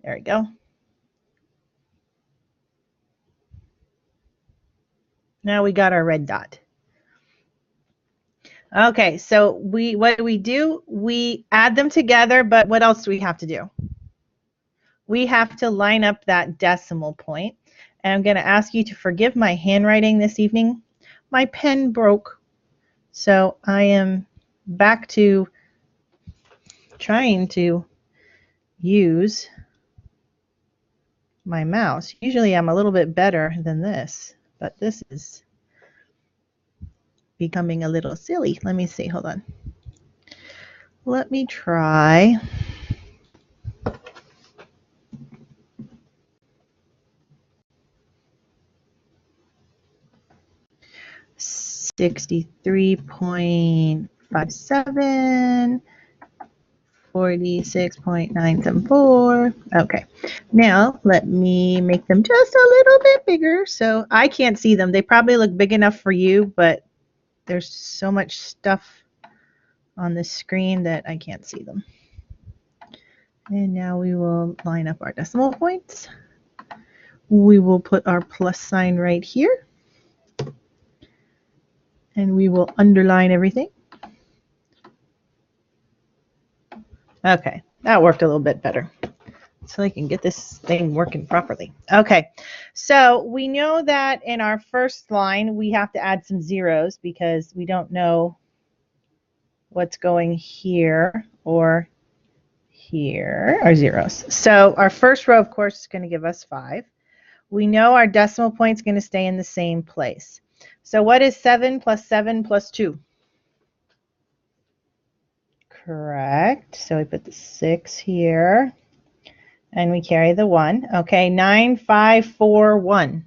There we go. Now we got our red dot. Okay, so what do? We add them together, but what else do we have to do? We have to line up that decimal point. And I'm going to ask you to forgive my handwriting this evening. My pen broke, so I am back to trying to use my mouse. Usually I'm a little bit better than this, but this is becoming a little silly. Let me see, hold on. Let me try. $63.57, 46.974. Okay, now let me make them just a little bit bigger so I can't see them. They probably look big enough for you, but there's so much stuff on the screen that I can't see them. And now we will line up our decimal points. We will put our plus sign right here. And we will underline everything. Okay, that worked a little bit better. So I can get this thing working properly. Okay, so we know that in our first line, we have to add some zeros because we don't know what's going here or here are zeros. So our first row, of course, is going to give us 5. We know our decimal point is going to stay in the same place. So what is 7 plus 7 plus 2? Correct. So we put the 6 here. And we carry the 1. Okay, 9, 5, 4, 1.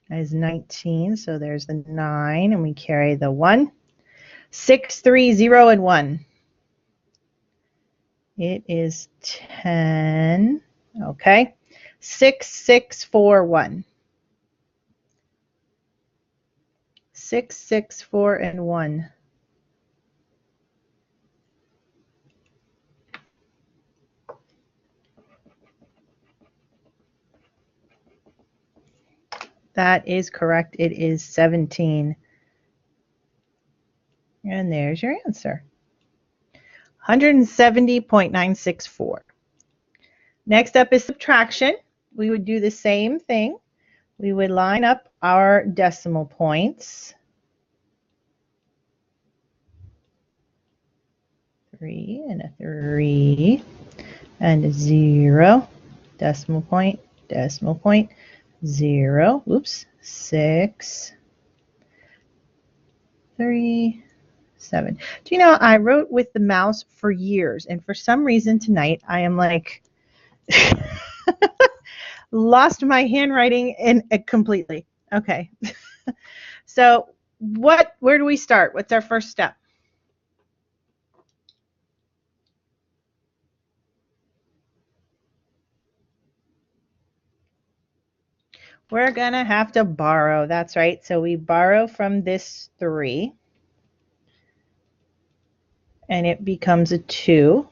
That is 19. So there's the 9, and we carry the 1. 6, 3, 0, and 1. It is 10. Okay. 6, 6, 4, 1. 6, 6, 4, and 1. That is correct. It is 17. And there's your answer. 170.964. Next up is subtraction. We would do the same thing. We would line up our decimal points. 3 and a 3 and a 0. Decimal point, 0. Oops, 6, 3, 7. Do you know, I wrote with the mouse for years, and for some reason tonight I am like lost my handwriting completely. Okay. So where do we start? What's our first step? We're going to have to borrow. That's right. So we borrow from this 3. And it becomes a 2.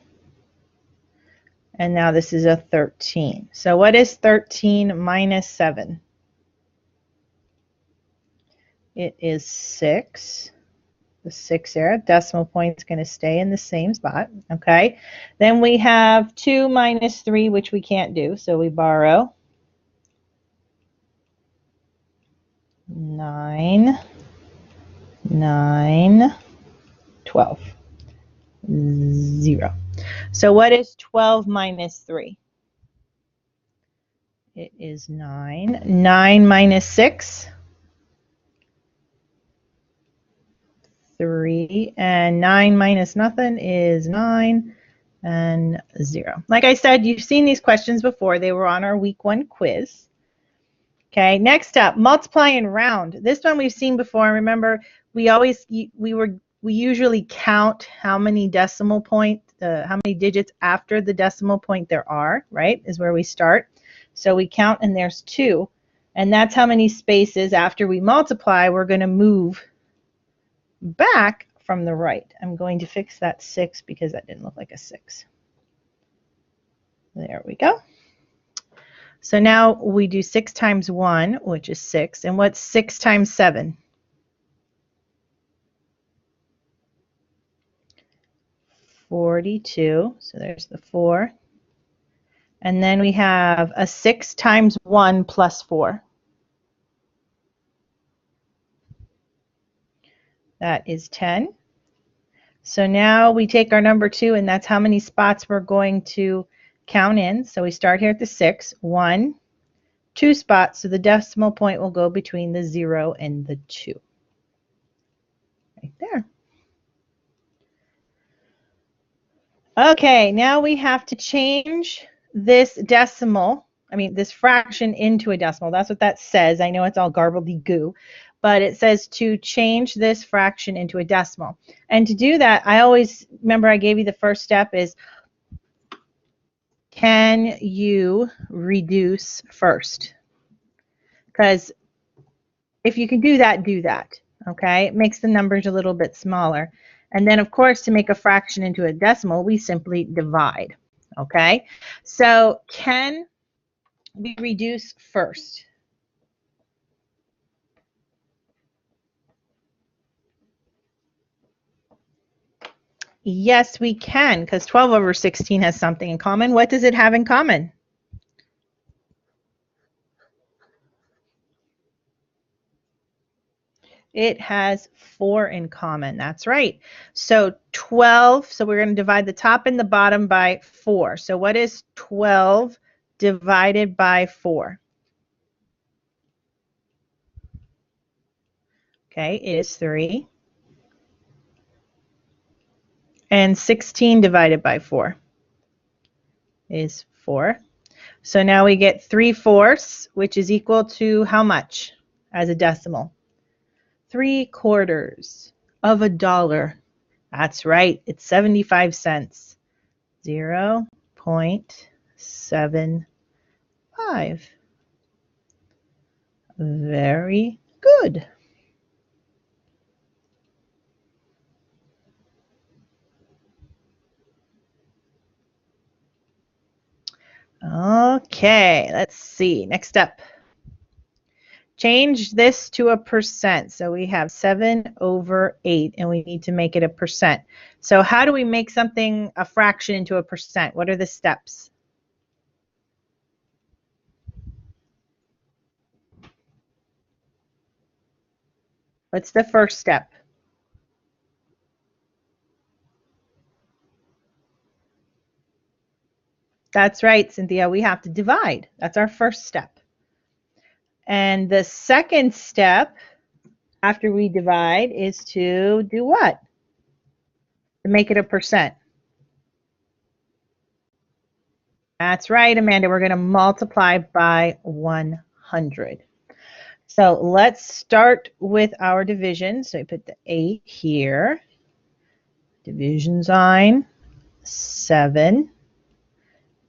And now this is a 13. So what is 13 minus 7? It is 6. The 6 there. Decimal point is going to stay in the same spot. Okay. Then we have 2 minus 3, which we can't do. So we borrow 9, 9, 12. 0. So what is 12 minus 3? It is 9. 9 minus 6? 3. And 9 minus nothing is 9 and 0. Like I said, you've seen these questions before. They were on our week 1 quiz. Okay, next up, multiply and round. This one we've seen before. Remember, we usually count how many decimal point, how many digits after the decimal point there are, right, is where we start. So we count and there's 2. And that's how many spaces after we multiply we're going to move back from the right. I'm going to fix that 6 because that didn't look like a 6. There we go. So now we do 6 times 1, which is 6. And what's 6 times 7? 42. So there's the 4. And then we have a 6 times 1 plus 4. That is 10. So now we take our number 2, and that's how many spots we're going to count in. So we start here at the 6, 1, 2 spots. So the decimal point will go between the 0 and the 2. Right there. Okay, now we have to change this this fraction into a decimal. That's what that says. I know it's all garbledy-goo, but it says to change this fraction into a decimal. And to do that, remember I gave you the first step is, can you reduce first? Because if you can do that, do that. Okay, it makes the numbers a little bit smaller. And then, of course, to make a fraction into a decimal, we simply divide. Okay, so can we reduce first? Yes, we can, because 12 over 16 has something in common. What does it have in common? It has 4 in common. That's right. So 12, so we're going to divide the top and the bottom by 4. So what is 12 divided by 4? Okay, it is 3. And 16 divided by 4 is 4. So now we get 3/4, which is equal to how much as a decimal? 3/4 of a dollar. That's right, it's 75 cents. 0.75. Very good. Okay, let's see. Next up. Change this to a percent. So we have 7 over 8, and we need to make it a percent. So how do we make something, a fraction, into a percent? What are the steps? What's the first step? That's right, Cynthia. We have to divide. That's our first step. And the second step after we divide is to do what? To make it a percent. That's right, Amanda. We're going to multiply by 100. So let's start with our division. So we put the 8 here. Division sign, 7.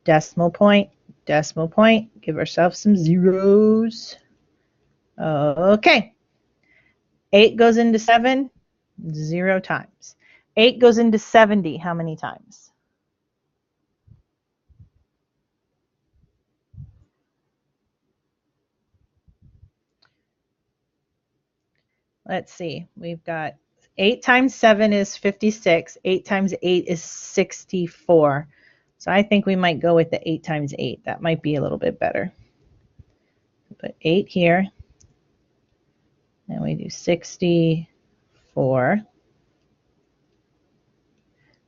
Decimal point, decimal point. Give ourselves some zeros. Okay. 8 goes into 7, 0 times. 8 goes into 70, how many times? Let's see. We've got 8 times 7 is 56. 8 times 8 is 64. So I think we might go with the 8 times 8. That might be a little bit better. Put 8 here. And we do 64.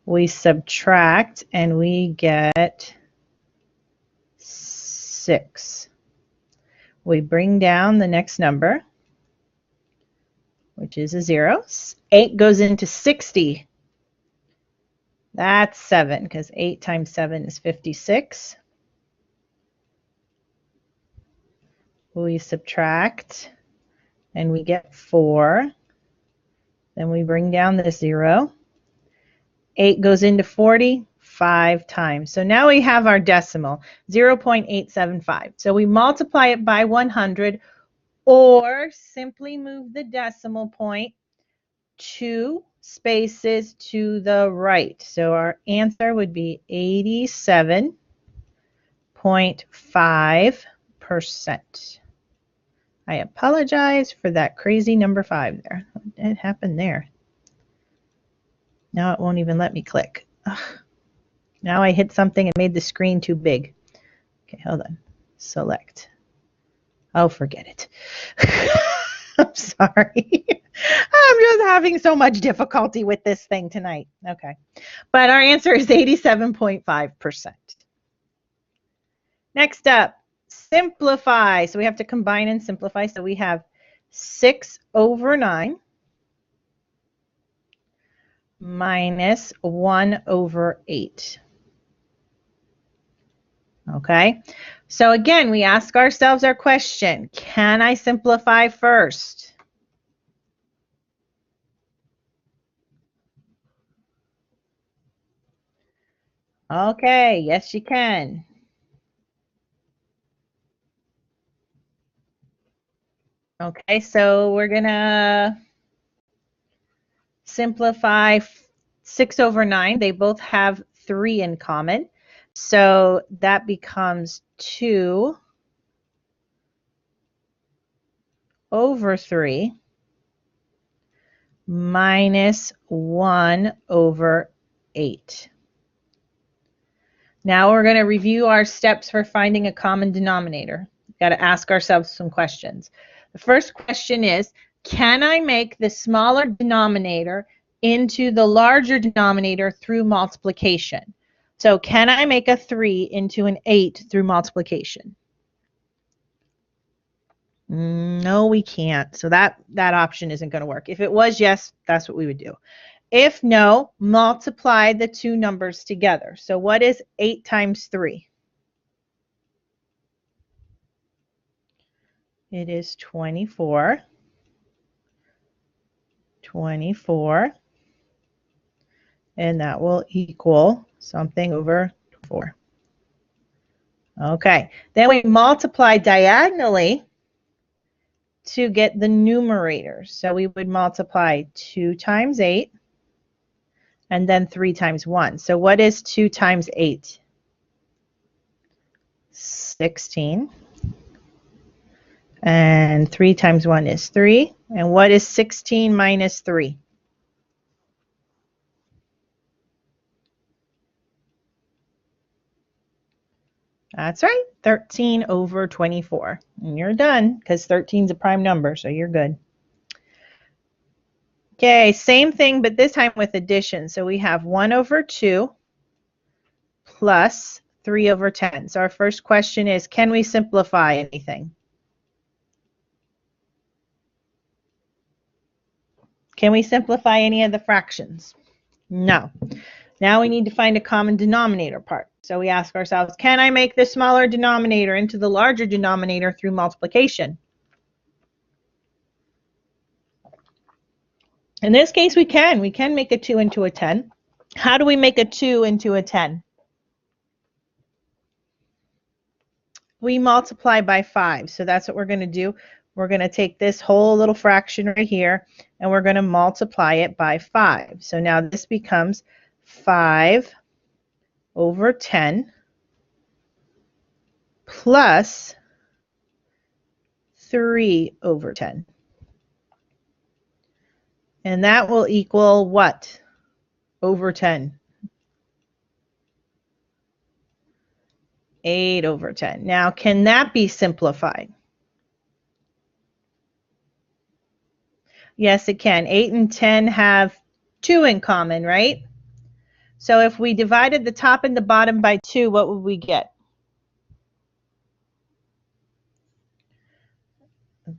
We subtract and we get 6. We bring down the next number, which is a 0. 8 goes into 60. That's 7, because 8 times 7 is 56. We subtract and we get 4. Then we bring down the 0. 8 goes into 40 5 times. So now we have our decimal, 0.875. So we multiply it by 100, or simply move the decimal point 2 spaces to the right. So our answer would be 87 88.5%. I apologize for that crazy number 5 there. What happened there? Now it won't even let me click. Ugh. Now I hit something and made the screen too big. Okay, hold on. Select. Oh, forget it. I'm sorry. I'm just having so much difficulty with this thing tonight. Okay. But our answer is 87.5%. Next up, simplify. So we have to combine and simplify. So we have 6 over 9 minus 1 over 8. Okay, so again, we ask ourselves our question, can I simplify first? Okay, yes you can. Okay, so we're gonna simplify 6 over 9. They both have 3 in common. So that becomes 2 over 3 minus 1 over 8. Now we're going to review our steps for finding a common denominator. We've got to ask ourselves some questions. The first question is, can I make the smaller denominator into the larger denominator through multiplication? So can I make a 3 into an 8 through multiplication? No, we can't. So that option isn't going to work. If it was yes, that's what we would do. If no, multiply the two numbers together. So what is 8 times 3? It is 24. 24. And that will equal something over 4. Okay. Then we multiply diagonally to get the numerator. So we would multiply 2 times 8 and then 3 times 1. So what is 2 times 8? 16. And 3 times 1 is 3. And what is 16 minus 3? That's right, 13 over 24. And you're done, because 13 is a prime number, so you're good. Okay, same thing, but this time with addition. So we have 1 over 2 plus 3 over 10. So our first question is, can we simplify anything? Can we simplify any of the fractions? No. Now we need to find a common denominator part. So we ask ourselves, can I make the smaller denominator into the larger denominator through multiplication? In this case, we can. We can make a 2 into a 10. How do we make a 2 into a 10? We multiply by 5. So that's what we're going to do. We're going to take this whole little fraction right here, and we're going to multiply it by 5. So now this becomes 5 over 10 plus 3 over 10. And that will equal what over 10? 8 over 10. Now, can that be simplified? Yes, it can. 8 and 10 have 2 in common, right? So if we divided the top and the bottom by 2, what would we get?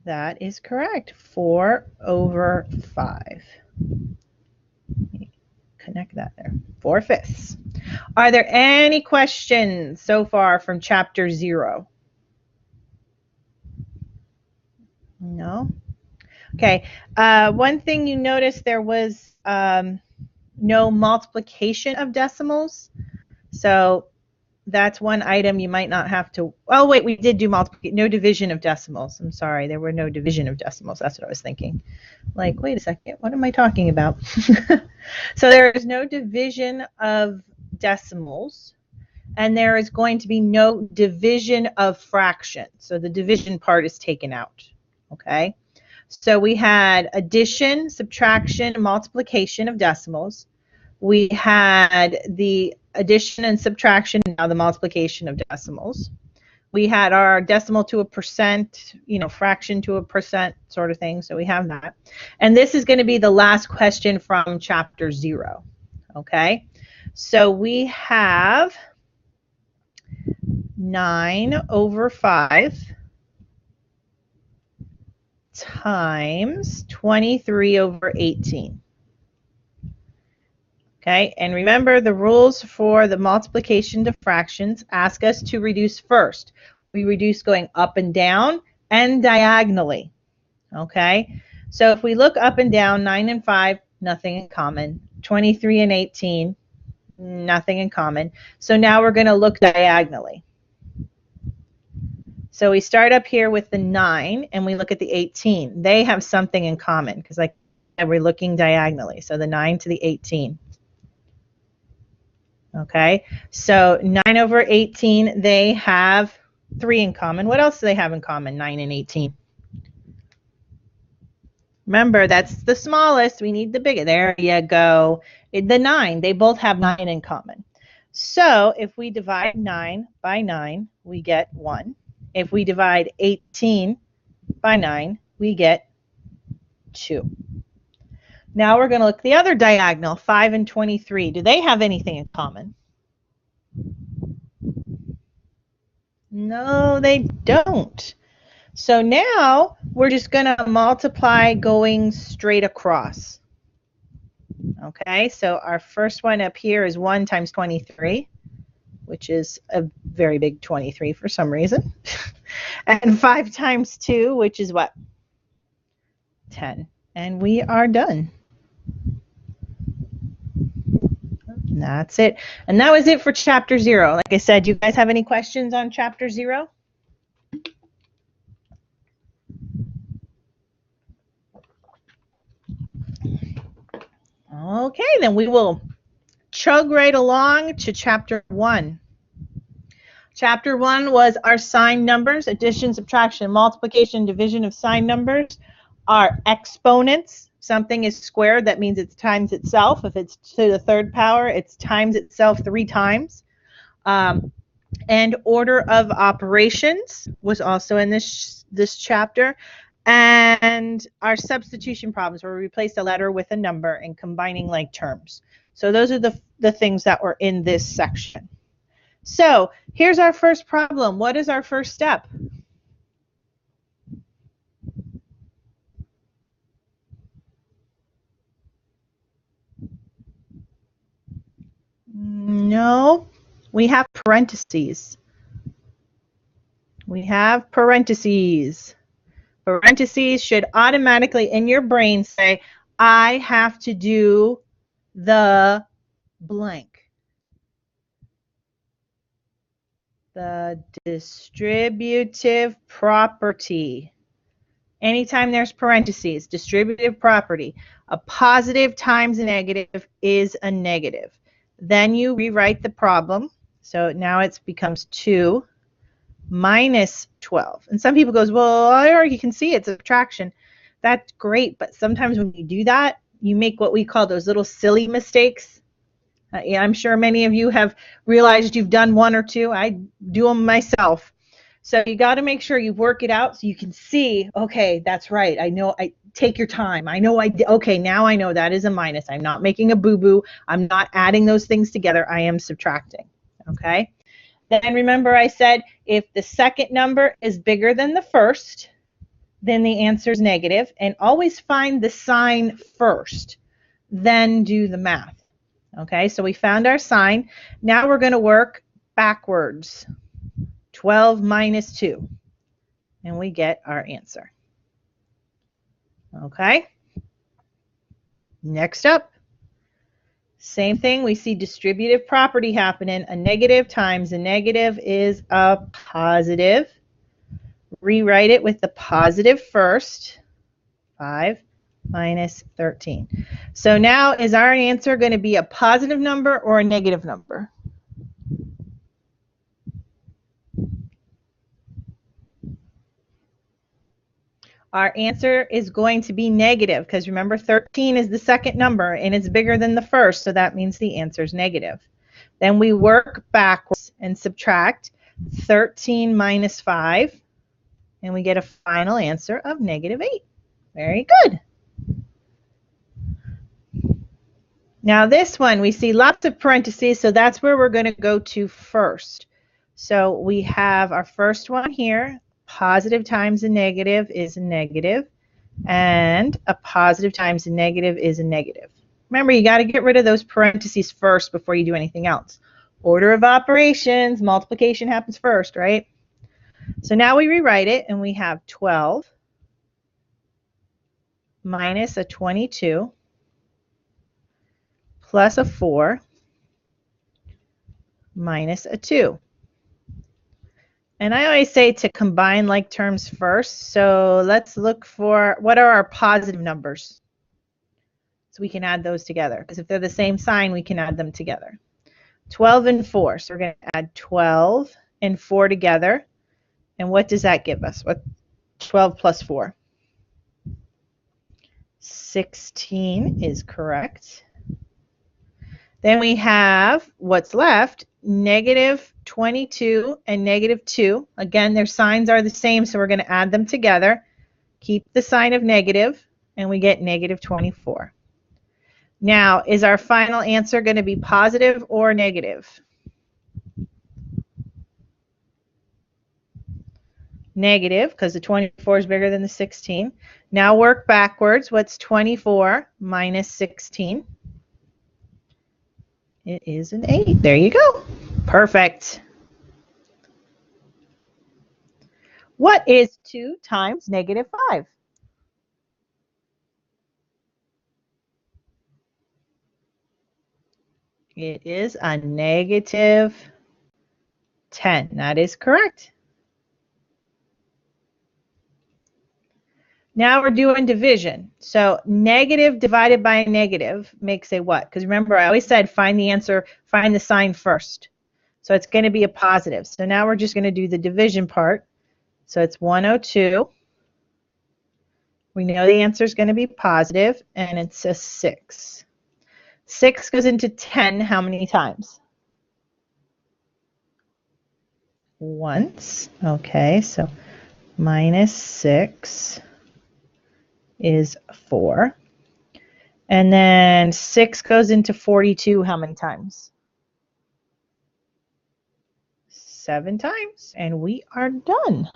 That is correct. 4 over 5. Connect that there. 4/5. Are there any questions so far from chapter 0? No? Okay. One thing you noticed, there was no multiplication of decimals. So that's one item you might not have to. Oh, wait, we did do multiplication. No division of decimals. I'm sorry. There were no division of decimals. That's what I was thinking. Like, wait a second. What am I talking about? So there is no division of decimals. and there is going to be no division of fraction. So the division part is taken out, okay? So we had addition, subtraction, multiplication of decimals. We had the addition and subtraction, now the multiplication of decimals. We had our decimal to a percent, you know, fraction to a percent sort of thing. So we have that. And this is going to be the last question from chapter 0. Okay. So we have 9/5 times 23/18. Okay, and remember the rules for the multiplication to fractions ask us to reduce first. We reduce going up and down and diagonally. Okay, so if we look up and down, 9 and 5, nothing in common. 23 and 18, nothing in common. So now we're going to look diagonally. So we start up here with the 9 and we look at the 18. They have something in common because like we're looking diagonally. So the 9 to the 18. Okay, so 9/18, they have 3 in common. What else do they have in common, 9 and 18? Remember, that's the smallest. We need the bigger. There you go. The 9, they both have 9 in common. So if we divide 9 by 9, we get 1. If we divide 18 by 9, we get 2. Now we're going to look the other diagonal, 5 and 23. Do they have anything in common? No, they don't. So now we're just going to multiply going straight across. Okay, so our first one up here is 1 times 23, which is a very big 23 for some reason. And 5 times 2, which is what? 10. And we are done. And that's it. And that was it for chapter 0. Like I said, do you guys have any questions on chapter 0? Okay, then we will chug right along to chapter 1. Chapter 1 was our sign numbers, addition, subtraction, multiplication, division of sign numbers. Our exponents, something is squared, that means it's times itself. If it's to the third power, it's times itself 3 times. And order of operations was also in this chapter. And our substitution problems, where we replace a letter with a number and combining like terms. So those are the things that were in this section. So here's our first problem. What is our first step? No, we have parentheses. We have parentheses. Parentheses should automatically in your brain say, I have to do the blank. The distributive property. Anytime there's parentheses, distributive property, a positive times a negative is a negative. Then you rewrite the problem. So now it becomes 2 minus 12. And some people goes, well, I already can see it's a subtraction. That's great, but sometimes when you do that, you make what we call those little silly mistakes. Yeah, I'm sure many of you have realized you've done 1 or 2. I do them myself. So you got to make sure you work it out so you can see, okay, that's right. I know, take your time. I know okay, now I know that is a minus. I'm not making a boo-boo. I'm not adding those things together. I am subtracting, okay? Then remember I said if the second number is bigger than the first, then the answer is negative. And always find the sign first, then do the math. Okay, so we found our sign. Now we're going to work backwards. 12 minus 2. And we get our answer. Okay. Next up. Same thing. We see distributive property happening. A negative times a negative is a positive. Rewrite it with the positive first. 5 minus 13. So now is our answer going to be a positive number or a negative number? Our answer is going to be negative because remember 13 is the second number and it's bigger than the first, so that means the answer is negative. Then we work backwards and subtract 13 minus 5, and we get a final answer of negative 8. Very good. Now this one, we see lots of parentheses, so that's where we're going to go to first. So we have our first one here. Positive times a negative is a negative, and a positive times a negative is a negative. Remember, you got to get rid of those parentheses first before you do anything else. Order of operations, multiplication happens first, right? So now we rewrite it, and we have 12 minus a 22 plus a 4 minus a 2. And I always say to combine like terms first, so let's look for what are our positive numbers. So we can add those together, because if they're the same sign, we can add them together. 12 and 4, so we're going to add 12 and 4 together. And what does that give us? What 12 plus 4? 16 is correct. Then we have what's left, negative 22 and negative 2. Again, their signs are the same, so we're going to add them together. Keep the sign of negative, and we get negative 24. Now, is our final answer going to be positive or negative? Negative, because the 24 is bigger than the 16. Now work backwards. What's 24 minus 16? It is an 8. There you go. Perfect. What is 2 times negative 5? It is a negative 10. That is correct. Now we're doing division. So negative divided by a negative makes a what? Because remember, I always said find the answer, find the sign first. So it's going to be a positive. So now we're just going to do the division part. So it's 102. We know the answer is going to be positive, and it's a 6. 6 goes into 10 how many times? Once. Okay, so minus 6 is 4. And then 6 goes into 42 how many times? 7 times. And we are done.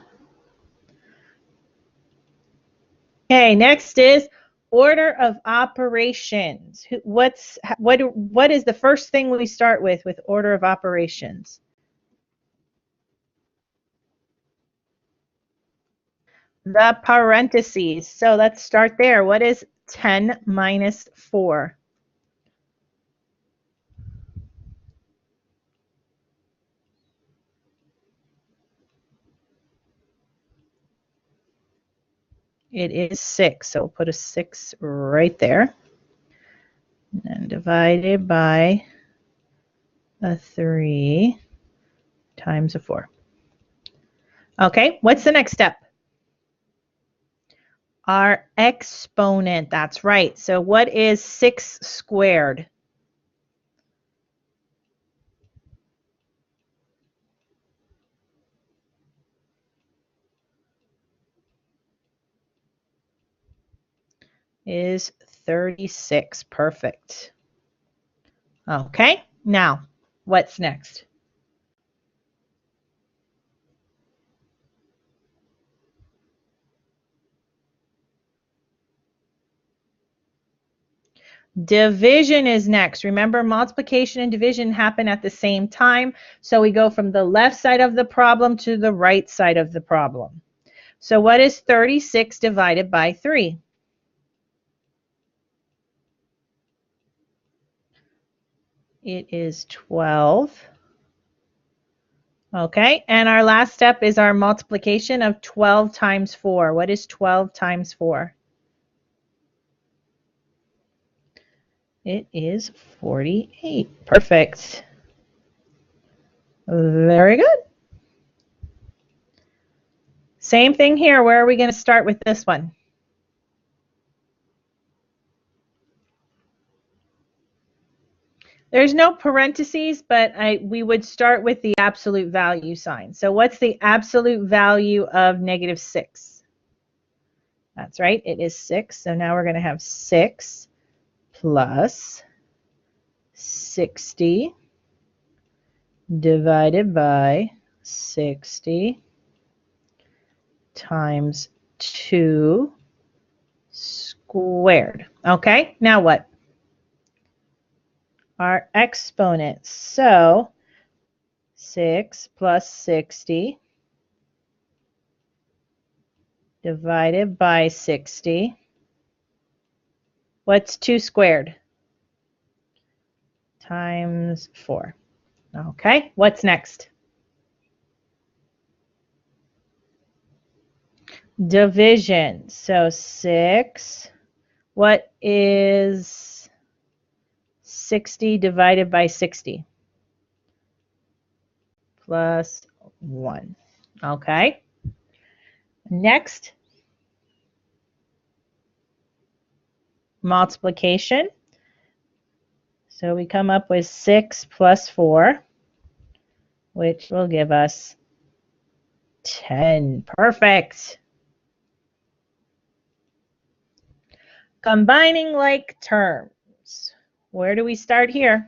Okay, next is order of operations. What is the first thing we start with order of operations? The parentheses. So let's start there. What is 10 minus 4? It is 6. So we'll put a 6 right there. And divided by a 3 times a 4. Okay, what's the next step? Our exponent. That's right. So what is 6 squared? Is 36. Perfect. Okay, now what's next? Division is next. Remember, multiplication and division happen at the same time, so we go from the left side of the problem to the right side of the problem. So what is 36 divided by 3? It is 12. Okay, and our last step is our multiplication of 12 times 4. What is 12 times 4? It is 48. Perfect. Very good. Same thing here. Where are we going to start with this one? There's no parentheses, but we would start with the absolute value sign. So what's the absolute value of negative 6? That's right, it is 6. So now we're going to have 6 plus 60 divided by 60 times 2 squared. Okay, now what? Our exponents. So 6 plus 60 divided by 60. What's 2 squared? Times 4. Okay, what's next? Division. So 6. What is 60 divided by 60? Plus 1. Okay. Next, multiplication. So we come up with 6 plus 4, which will give us 10. Perfect. Combining like terms. Where do we start here?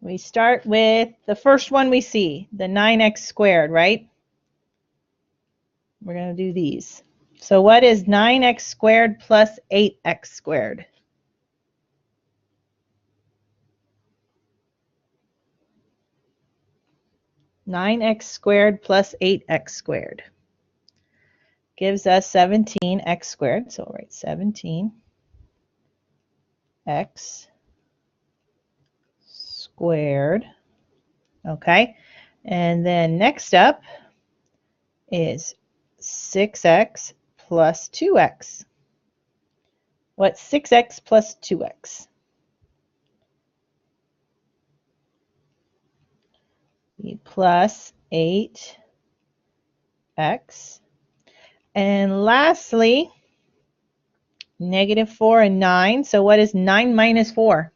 We start with the first one we see, the 9x squared, right? We're going to do these. So what is 9x squared plus 8x squared? Nine x squared plus 8x squared gives us 17x squared. So we'll write 17x squared. Okay. And then next up is 6x plus 2x. What's 6x plus 2x? Plus 8x. And lastly, negative 4 and 9. So what is 9 minus 4?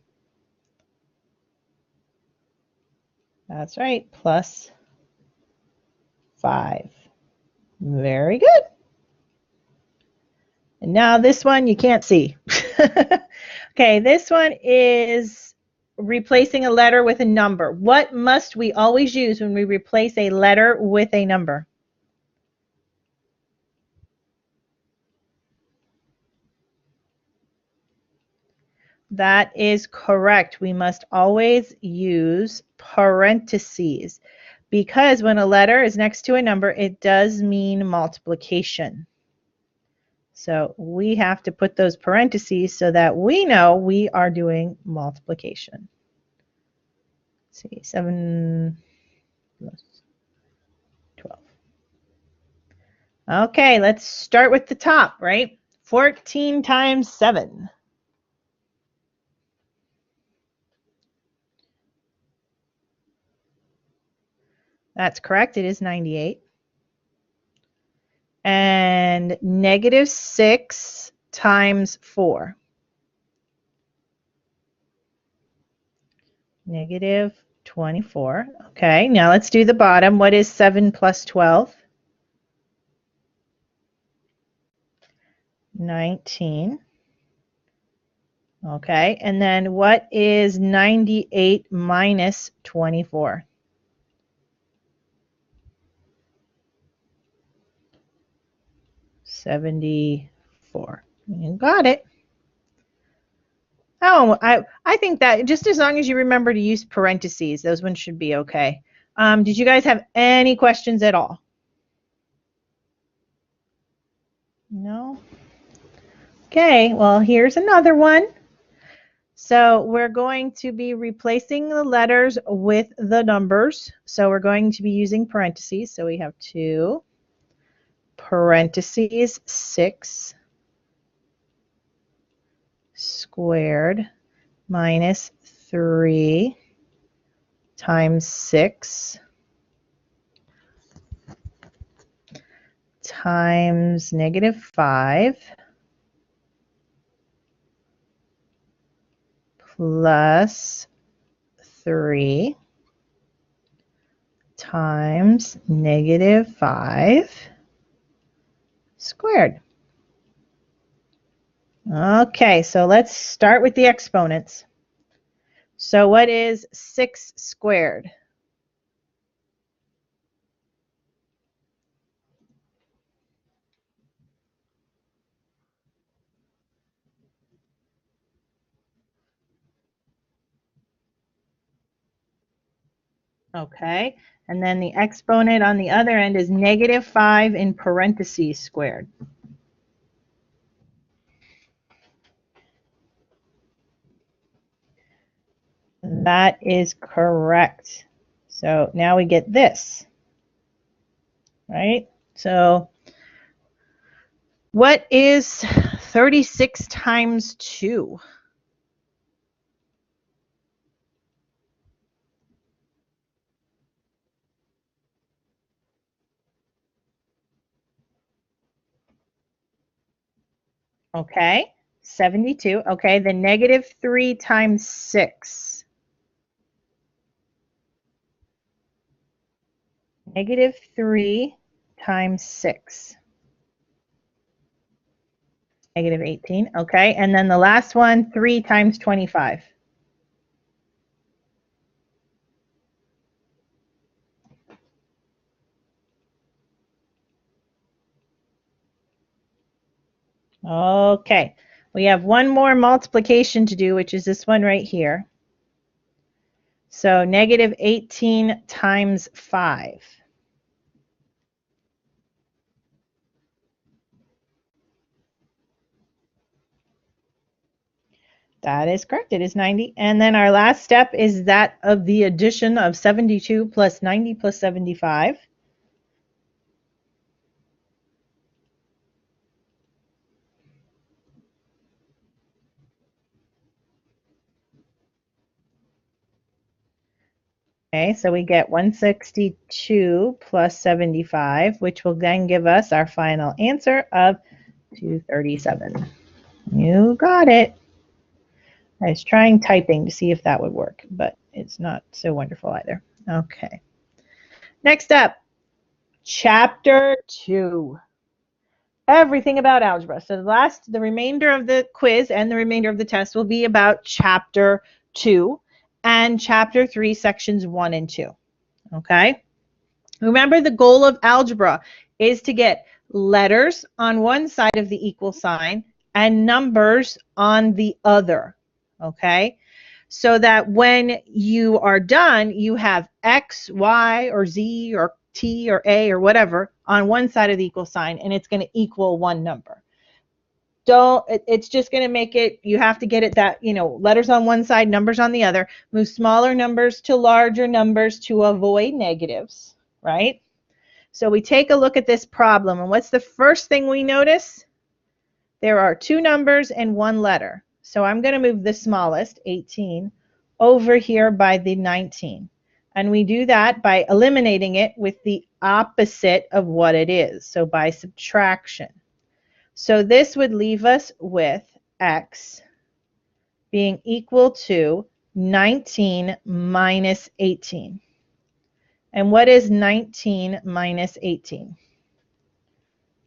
That's right, plus 5. Very good. And now this one you can't see. Okay, this one is replacing a letter with a number. What must we always use when we replace a letter with a number? That is correct. We must always use parentheses because when a letter is next to a number, it does mean multiplication. So we have to put those parentheses so that we know we are doing multiplication. Let's see, 7 plus 12. Okay, let's start with the top, right? 14 times 7. That's correct, it is 98. And negative 6 times 4. Negative 24. Okay, now let's do the bottom. What is 7 plus 12? 19. Okay, and then what is 98 minus 24? 74. You got it. Oh, I think that just as long as you remember to use parentheses, those ones should be okay. Did you guys have any questions at all? No? Okay, well, here's another one. So we're going to be replacing the letters with the numbers. So we're going to be using parentheses. So we have 2 parentheses 6 squared minus 3 times 6 times negative 5 plus 3 times negative 5 squared. Okay, so let's start with the exponents. So what is 6 squared? Okay, and then the exponent on the other end is negative 5 in parentheses squared. That is correct. So now we get this, right? So what is 36 times 2? Okay, 72. Okay, then negative 3 times 6. Negative 3 times 6. Negative 18. Okay, and then the last one, 3 times 25. Okay, we have one more multiplication to do, which is this one right here. So negative 18 times 5. That is correct. It is 90. And then our last step is that of the addition of 72 plus 90 plus 75. Okay, so we get 162 plus 75, which will then give us our final answer of 237. You got it. I was trying typing to see if that would work, but it's not so wonderful either. Okay. Next up, Chapter 2. Everything about algebra. So the remainder of the quiz and the remainder of the test will be about Chapter 2 and Chapter 3, Sections 1 and 2. Okay? Remember, the goal of algebra is to get letters on one side of the equal sign and numbers on the other. Okay? So that when you are done, you have X, Y, or Z, or T, or A, or whatever on one side of the equal sign, and it's going to equal one number. It's just going to make it, you have to get it that, letters on one side, numbers on the other. Move smaller numbers to larger numbers to avoid negatives, right? So we take a look at this problem, and what's the first thing we notice? There are two numbers and one letter. So I'm going to move the smallest, 18, over here by the 19. And we do that by eliminating it with the opposite of what it is, so by subtraction. So this would leave us with X being equal to 19 minus 18. And what is 19 minus 18?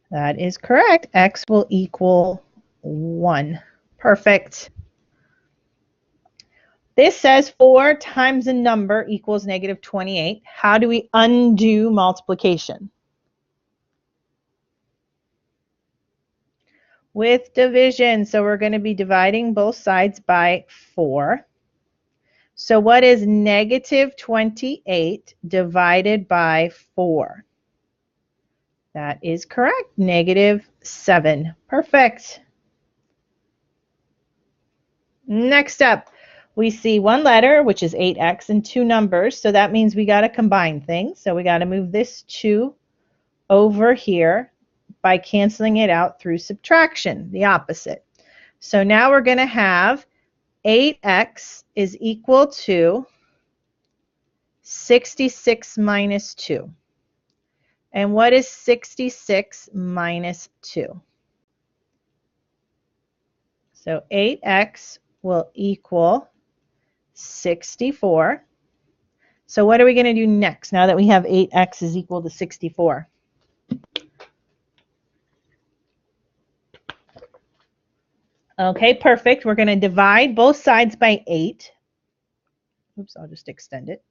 That is correct. X will equal 1. Perfect. This says 4 times a number equals negative 28. How do we undo multiplication? With division. So we're going to be dividing both sides by 4. So what is negative 28 divided by 4? That is correct. Negative 7. Perfect. Next up, we see one letter, which is 8x, and two numbers. So that means we got to combine things. So we got to move this 2 over here by canceling it out through subtraction, the opposite. So now we're going to have 8x is equal to 66 minus 2. And what is 66 minus 2? So 8x will equal 64. So what are we going to do next now that we have 8x is equal to 64? Okay, perfect. We're going to divide both sides by 8. Oops, I'll just extend it.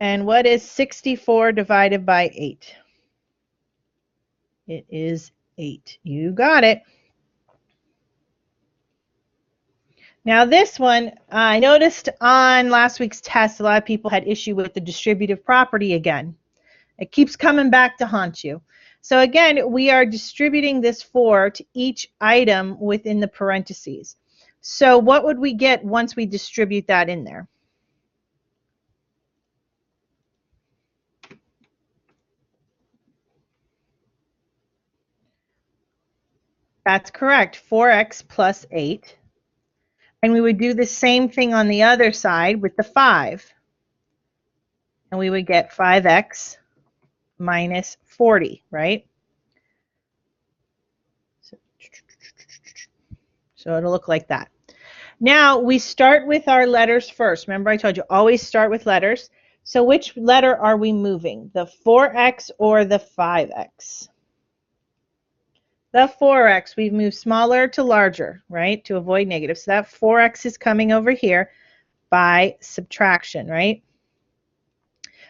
And what is 64 divided by 8? It is 8. You got it. Now this one, I noticed on last week's test, a lot of people had issue with the distributive property again. It keeps coming back to haunt you. So again, we are distributing this 4 to each item within the parentheses. So what would we get once we distribute that in there? That's correct, 4x plus 8. And we would do the same thing on the other side with the 5. And we would get 5x minus 40, right? So it'll look like that. Now we start with our letters first. Remember I told you always start with letters. So which letter are we moving? The 4x or the 5x? The 4x, we've moved smaller to larger, right, to avoid negatives. So that 4x is coming over here by subtraction, right?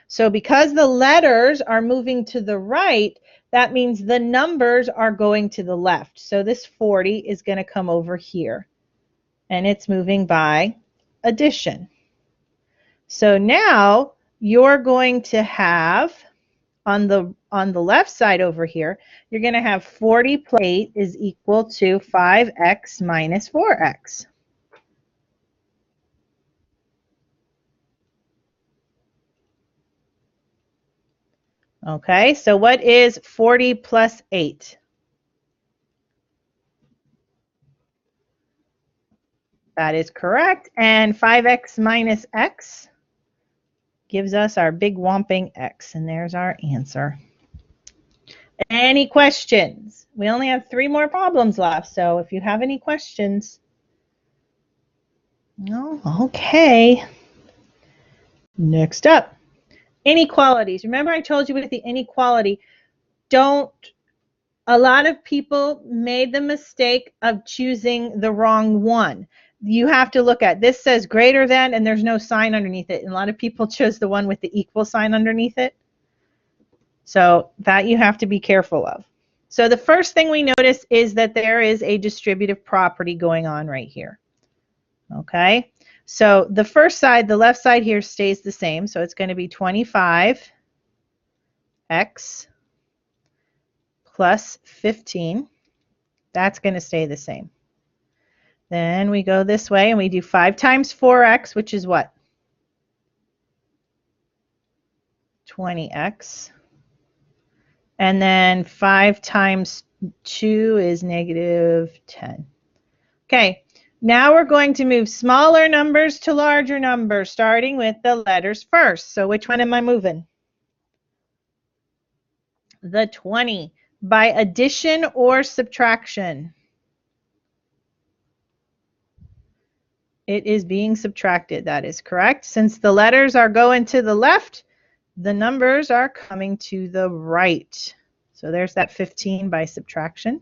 So because the letters are moving to the right, that means the numbers are going to the left. So this 40 is going to come over here, and it's moving by addition. So now you're going to have on the left side over here, you're going to have 40 plus 8 is equal to 5x minus 4x. Okay, so what is 40 plus 8? That is correct. And 5x minus x gives us our big whomping x. And there's our answer. Any questions? We only have 3 more problems left. So if you have any questions. No? Okay. Next up, inequalities. Remember I told you with the inequality, a lot of people made the mistake of choosing the wrong one. You have to look at, this says greater than, and there's no sign underneath it. And a lot of people chose the one with the equal sign underneath it. So that you have to be careful of. So the first thing we notice is that there is a distributive property going on right here. Okay, so the first side, the left side here stays the same. So it's going to be 25x plus 15. That's going to stay the same. Then we go this way and we do 5 times 4x, which is what? 20x. And then 5 times 2 is negative 10. Okay, now we're going to move smaller numbers to larger numbers, starting with the letters first. So which one am I moving? The 20. By addition or subtraction? It is being subtracted. That is correct. Since the letters are going to the left, the numbers are coming to the right. So there's that 15 by subtraction.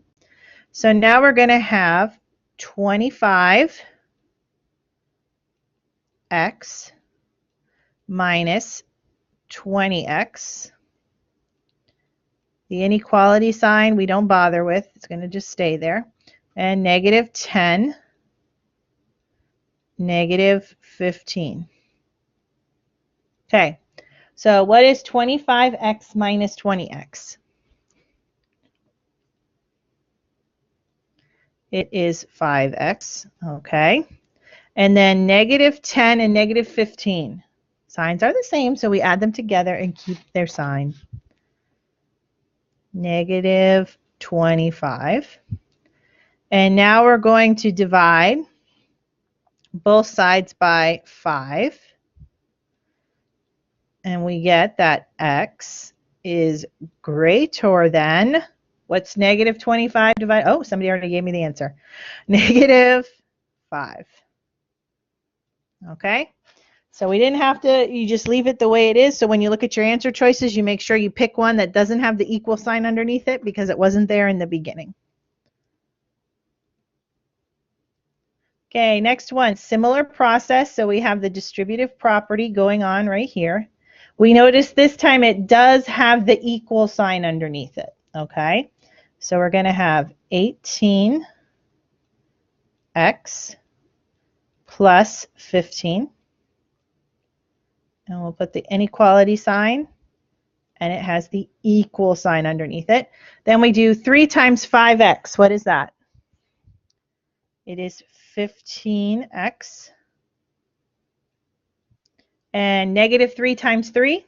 So now we're going to have 25x minus 20x. The inequality sign we don't bother with. It's going to just stay there. And negative 10, negative 15. Okay, so what is 25x minus 20x? It is 5x, okay. And then negative 10 and negative 15. Signs are the same, so we add them together and keep their sign. Negative 25. And now we're going to divide both sides by 5. And we get that x is greater than, what's negative 25 divided? Oh, somebody already gave me the answer. Negative 5. Okay? So we didn't have to, you just leave it the way it is. So when you look at your answer choices, you make sure you pick one that doesn't have the equal sign underneath it because it wasn't there in the beginning. Okay, next one, similar process. So we have the distributive property going on right here. We notice this time it does have the equal sign underneath it. Okay, so we're going to have 18x plus 15. And we'll put the inequality sign, and it has the equal sign underneath it. Then we do 3 times 5x. What is that? It is 15x. And negative 3 times 3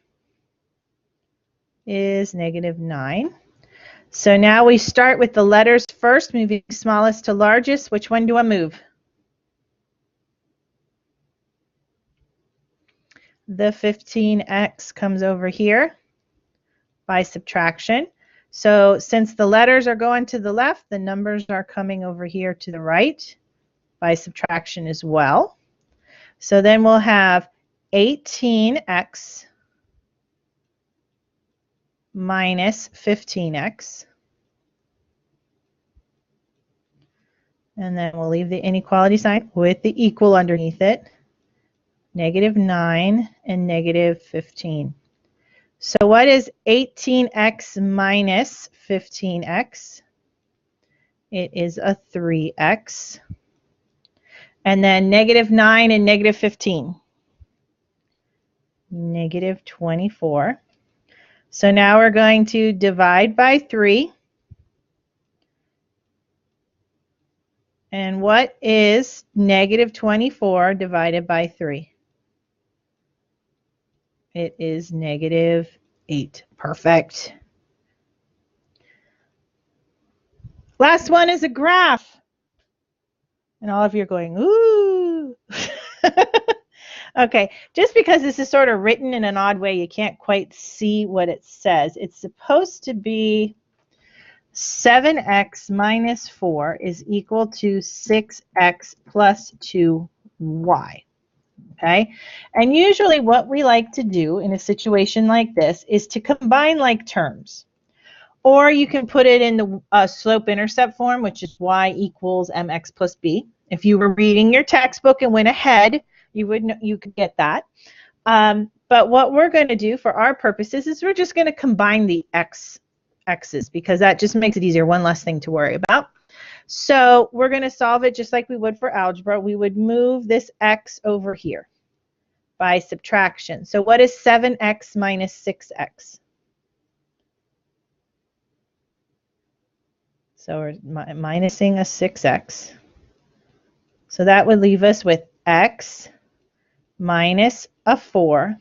is negative 9. So now we start with the letters first, moving smallest to largest. Which one do I move? The 15x comes over here by subtraction. So since the letters are going to the left, the numbers are coming over here to the right by subtraction as well. So then we'll have 18x minus 15x. And then we'll leave the inequality sign with the equal underneath it. Negative 9 and negative 15. So what is 18x minus 15x? It is a 3x. And then negative 9 and negative 15. Negative 24. So now we're going to divide by 3. And what is negative 24 divided by 3? It is negative 8. Perfect. Last one is a graph. And all of you are going, ooh. Okay, just because this is sort of written in an odd way, you can't quite see what it says. It's supposed to be 7x minus 4 is equal to 6x plus 2y. Okay, and usually what we like to do in a situation like this is to combine like terms. Or you can put it in the slope-intercept form, which is y equals mx plus b. If you were reading your textbook and went ahead, you could get that. But what we're going to do for our purposes is we're just going to combine the x's because that just makes it easier, one less thing to worry about. So we're going to solve it just like we would for algebra. We would move this x over here by subtraction. So what is 7x minus 6x? So we're minusing a 6x. So that would leave us with x minus a 4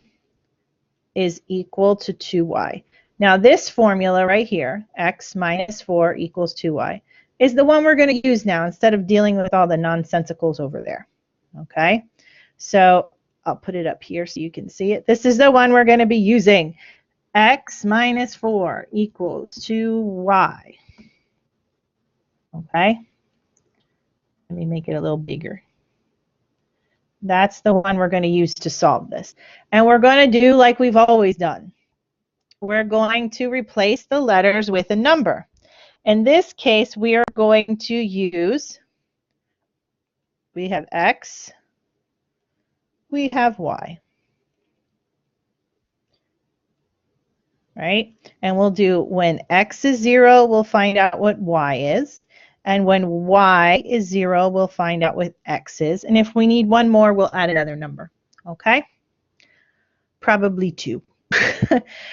is equal to 2y. Now this formula right here, x minus 4 equals 2y, is the one we're going to use now instead of dealing with all the nonsensicals over there. Okay, so I'll put it up here so you can see it. This is the one we're going to be using. X minus 4 equals 2y. Okay, let me make it a little bigger. That's the one we're going to use to solve this. And we're going to do like we've always done. We're going to replace the letters with a number. In this case, we are going to use, we have x, we have y. Right? And we'll do when x is 0, we'll find out what y is. And when y is 0, we'll find out what x is. And if we need one more, we'll add another number. Okay? Probably 2.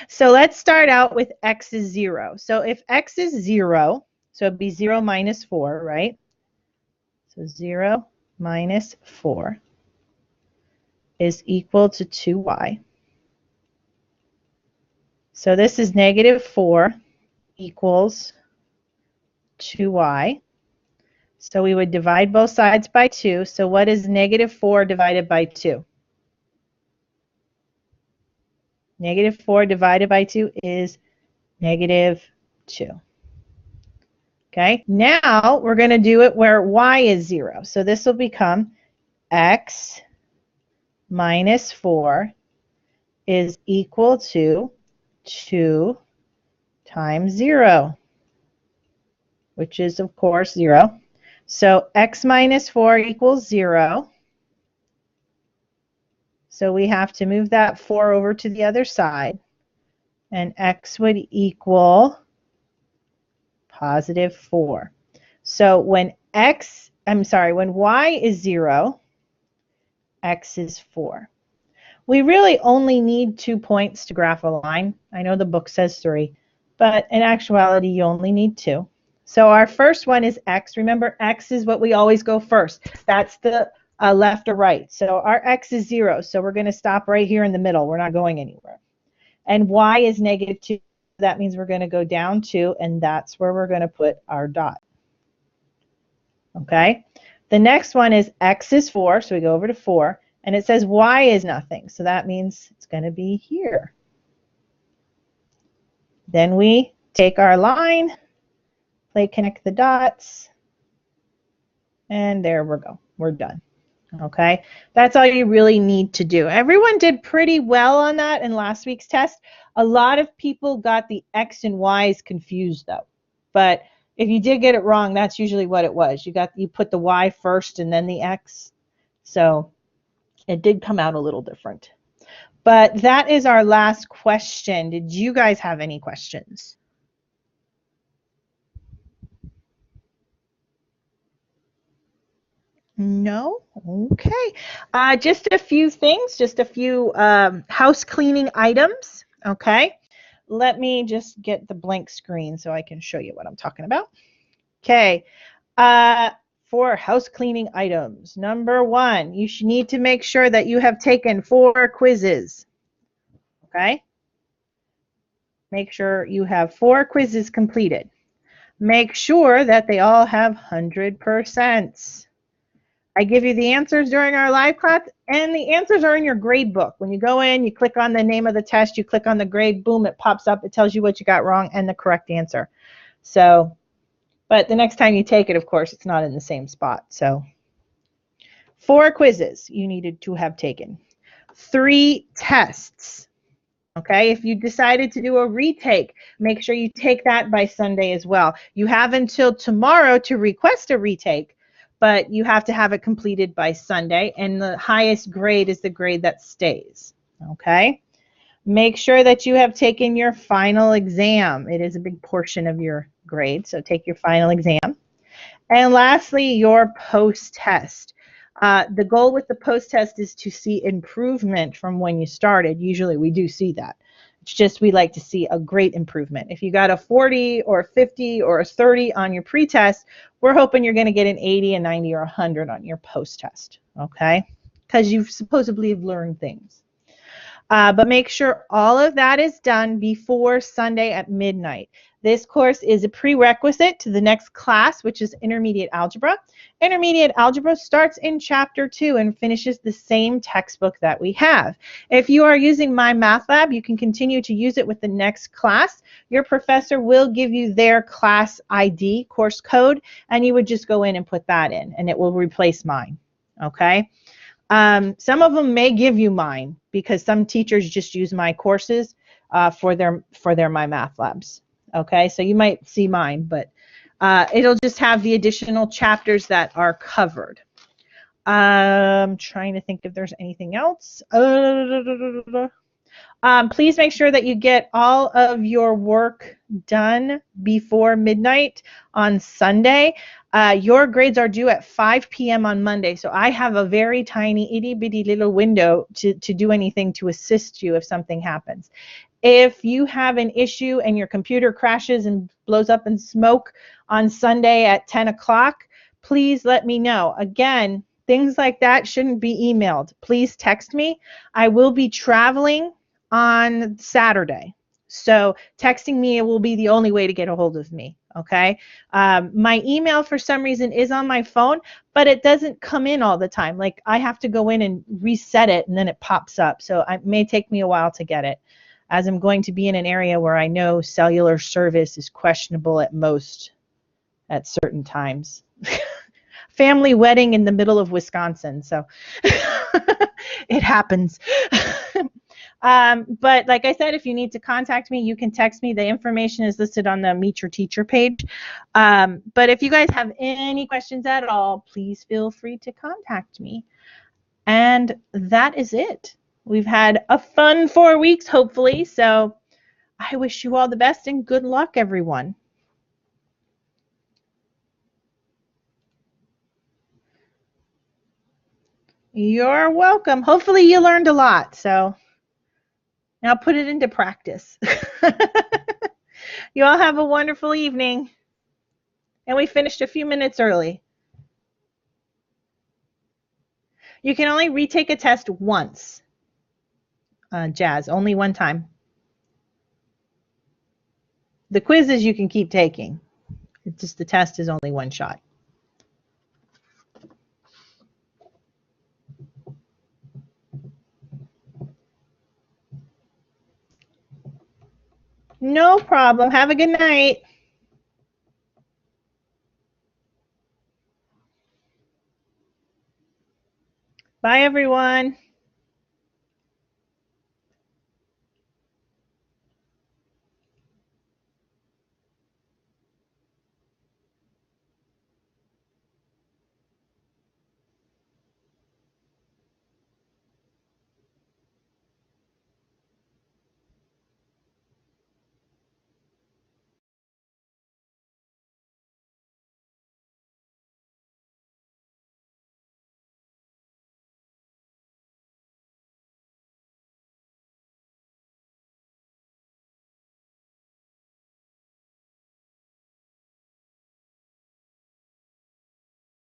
So let's start out with x is 0. So if x is 0, so it'd be 0 minus 4, right? So 0 minus 4 is equal to 2y. So this is negative 4 equals 2y. So we would divide both sides by 2. So what is negative 4 divided by 2? Negative 4 divided by 2 is negative 2. Okay, now we're going to do it where y is 0. So this will become x minus 4 is equal to 2 times 0, which is, of course, 0. So x minus 4 equals 0. So we have to move that 4 over to the other side. And x would equal positive 4. So when when y is 0, x is 4. We really only need 2 points to graph a line. I know the book says 3, but in actuality, you only need 2. So our first one is x. Remember, x is what we always go first. That's the left or right. So our x is 0, so we're going to stop right here in the middle. We're not going anywhere. And y is negative 2. That means we're going to go down 2, and that's where we're going to put our dot. Okay? The next one is x is 4, so we go over to 4. And it says y is nothing, so that means it's going to be here. Then we take our line, connect the dots, and there we go. We're done. Okay, that's all you really need to do. Everyone did pretty well on that in last week's test. A lot of people got the x and y's confused though. But if you did get it wrong, that's usually what it was. You put the y first and then the x. So it did come out a little different. But that is our last question. Did you guys have any questions? No? Okay. Just a few things, just a few house cleaning items. Okay. Let me just get the blank screen so I can show you what I'm talking about. Okay. For house cleaning items, number 1, you should need to make sure that you have taken 4 quizzes. Okay? Make sure you have 4 quizzes completed. Make sure that they all have 100%. I give you the answers during our live class, and the answers are in your grade book. When you go in, you click on the name of the test, you click on the grade, boom, it pops up. It tells you what you got wrong and the correct answer. So, but the next time you take it, of course, it's not in the same spot. So 4 quizzes you needed to have taken. 3 tests. Okay, if you decided to do a retake, make sure you take that by Sunday as well. You have until tomorrow to request a retake, but you have to have it completed by Sunday, and the highest grade is the grade that stays. Okay, make sure that you have taken your final exam. It is a big portion of your grade, so take your final exam. And lastly, your post-test. The goal with the post-test is to see improvement from when you started. Usually we do see that. It's just we like to see a great improvement. If you got a 40 or a 50 or a 30 on your pre-test, we're hoping you're going to get an 80, a 90, or 100 on your post-test, okay? Because you supposedly have learned things. But make sure all of that is done before Sunday at midnight. This course is a prerequisite to the next class, which is Intermediate Algebra. Intermediate Algebra starts in Chapter 2 and finishes the same textbook that we have. If you are using My Math Lab, you can continue to use it with the next class. Your professor will give you their class ID, course code, and you would just go in and put that in, and it will replace mine, okay? Some of them may give you mine because some teachers just use my courses for their My Math Labs. Okay, so you might see mine, but it'll just have the additional chapters that are covered. I'm trying to think if there's anything else. Please make sure that you get all of your work done before midnight on Sunday. Your grades are due at 5 p.m. on Monday, so I have a very tiny, itty-bitty little window to do anything to assist you if something happens. If you have an issue and your computer crashes and blows up in smoke on Sunday at 10 o'clock, please let me know. Again, things like that shouldn't be emailed. Please text me. I will be traveling on Saturday, so texting me will be the only way to get a hold of me. Okay. My email for some reason is on my phone, but it doesn't come in all the time. Like I have to go in and reset it and then it pops up. So it may take me a while to get it, as I'm going to be in an area where I know cellular service is questionable at most at certain times. Family wedding in the middle of Wisconsin, so it happens. But like I said, if you need to contact me, you can text me. The information is listed on the Meet Your Teacher page. But if you guys have any questions at all, please feel free to contact me. And that is it. We've had a fun 4 weeks, hopefully. So I wish you all the best and good luck, everyone. You're welcome. Hopefully you learned a lot. So now put it into practice. You all have a wonderful evening. And we finished a few minutes early. You can only retake a test once, Jazz, only one time. The quizzes you can keep taking. It's just the test is only one shot. No problem. Have a good night. Bye, everyone.